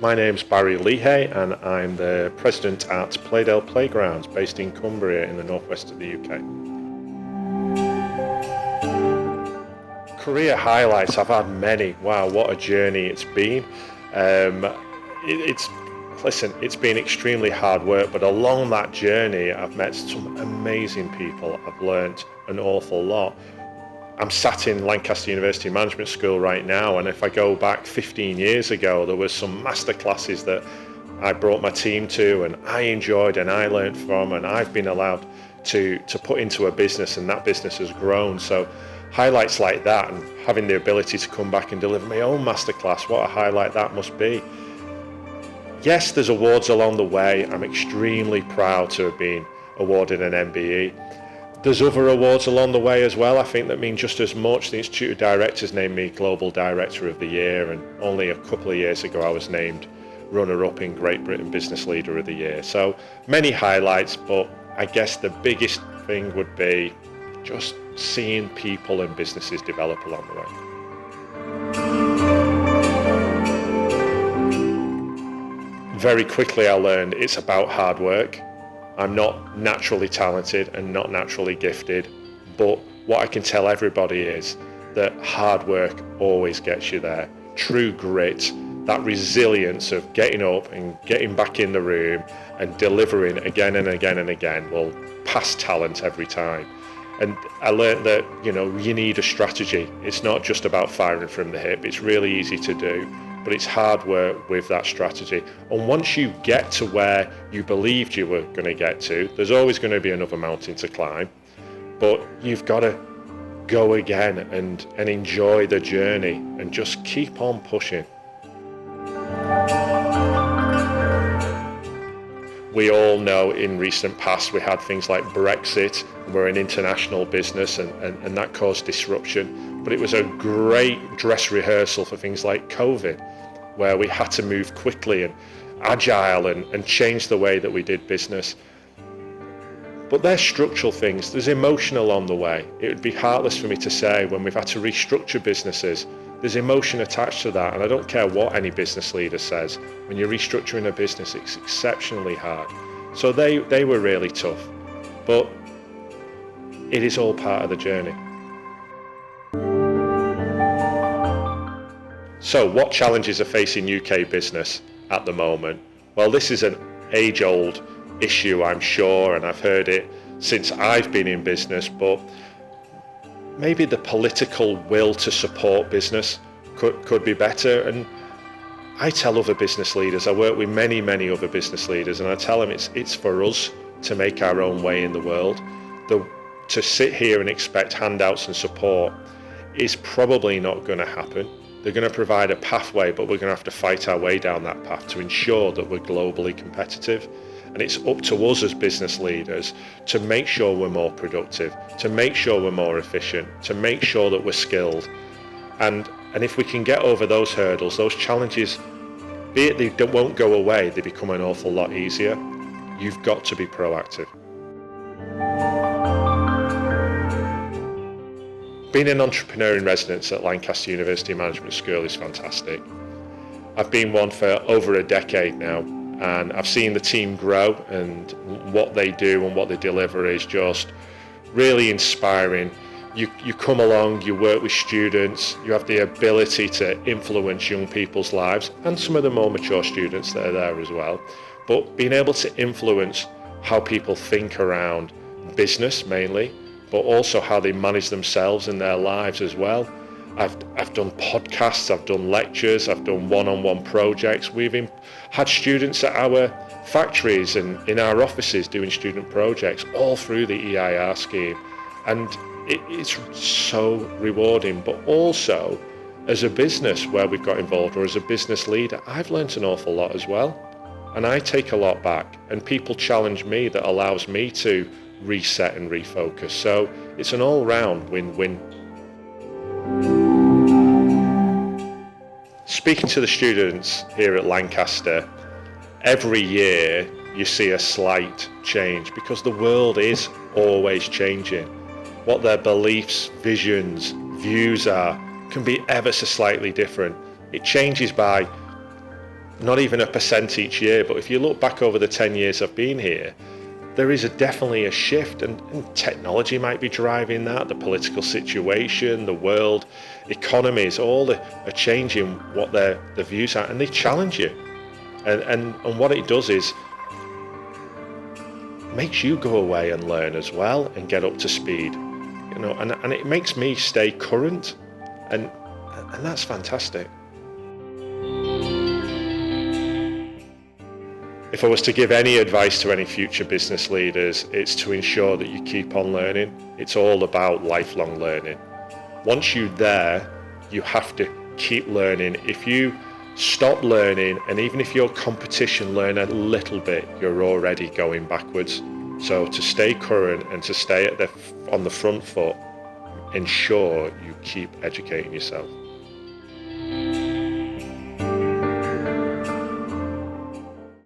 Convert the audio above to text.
My name's Barry Leahey and I'm the president at Playdale Playgrounds based in Cumbria in the northwest of the UK. Career highlights, I've had many. Wow, what a journey it's been. It's been extremely hard work, but along that journey I've met some amazing people. I've learnt an awful lot. I'm sat in Lancaster University Management School right now, and if I go back 15 years ago, there were some masterclasses that I brought my team to and I enjoyed and I learned from, and I've been allowed to put into a business, and that business has grown. So highlights like that, and having the ability to come back and deliver my own masterclass, what a highlight that must be. Yes, there's awards along the way. I'm extremely proud to have been awarded an MBE. There's other awards along the way as well, I think, that mean just as much. The Institute of Directors named me Global Director of the Year, and only a couple of years ago I was named runner-up in Great Britain Business Leader of the Year. So many highlights, but I guess the biggest thing would be just seeing people and businesses develop along the way. Very quickly I learned it's about hard work. I'm not naturally talented and not naturally gifted, but what I can tell everybody is that hard work always gets you there. True grit, that resilience of getting up and getting back in the room and delivering again and again and again will pass talent every time. And I learned that, you need a strategy. It's not just about firing from the hip. It's really easy to do, but it's hard work with that strategy. And once you get to where you believed you were going to get to, there's always going to be another mountain to climb, but you've got to go again and enjoy the journey and just keep on pushing. We all know in recent past we had things like Brexit, and we're an international business, and that caused disruption. But it was a great dress rehearsal for things like COVID, where we had to move quickly and agile and change the way that we did business. But there's structural things, there's emotion along the way. It would be heartless for me to say when we've had to restructure businesses, there's emotion attached to that, and I don't care what any business leader says. When you're restructuring a business, it's exceptionally hard. So they were really tough, but it is all part of the journey. So what challenges are facing UK business at the moment? Well, this is an age-old issue, I'm sure, and I've heard it since I've been in business, but maybe the political will to support business could be better. And I tell other business leaders, I work with many other business leaders, and I tell them it's for us to make our own way in the world. To sit here and expect handouts and support is probably not going to happen. They're going to provide a pathway, but we're going to have to fight our way down that path to ensure that we're globally competitive. And it's up to us as business leaders to make sure we're more productive, to make sure we're more efficient, to make sure that we're skilled. And if we can get over those hurdles, those challenges, be it they won't go away, they become an awful lot easier. You've got to be proactive. Being an entrepreneur in residence at Lancaster University Management School is fantastic. I've been one for over a decade now, and I've seen the team grow, and what they do and what they deliver is just really inspiring. You come along, you work with students, you have the ability to influence young people's lives, and some of the more mature students that are there as well. But being able to influence how people think around business mainly, but also how they manage themselves in their lives as well. I've done podcasts, I've done lectures, I've done one-on-one projects. We've had students at our factories and in our offices doing student projects all through the EIR scheme. And it's so rewarding, but also as a business where we've got involved, or as a business leader, I've learnt an awful lot as well. And I take a lot back, and people challenge me that allows me to reset and refocus. So it's an all-round win-win. Speaking to the students here at Lancaster, every year you see a slight change because the world is always changing. What their beliefs, visions, views are can be ever so slightly different. It changes by not even a percent each year, but if you look back over the 10 years I've been here, there is definitely a shift, and technology might be driving that, the political situation, the world economies, all are changing what their views are, and they challenge you. And what it does is makes you go away and learn as well and get up to speed, and it makes me stay current, and that's fantastic. If I was to give any advice to any future business leaders, it's to ensure that you keep on learning. It's all about lifelong learning. Once you're there, you have to keep learning. If you stop learning, and even if your competition learn a little bit, you're already going backwards. So to stay current and to stay on the front foot, ensure you keep educating yourself.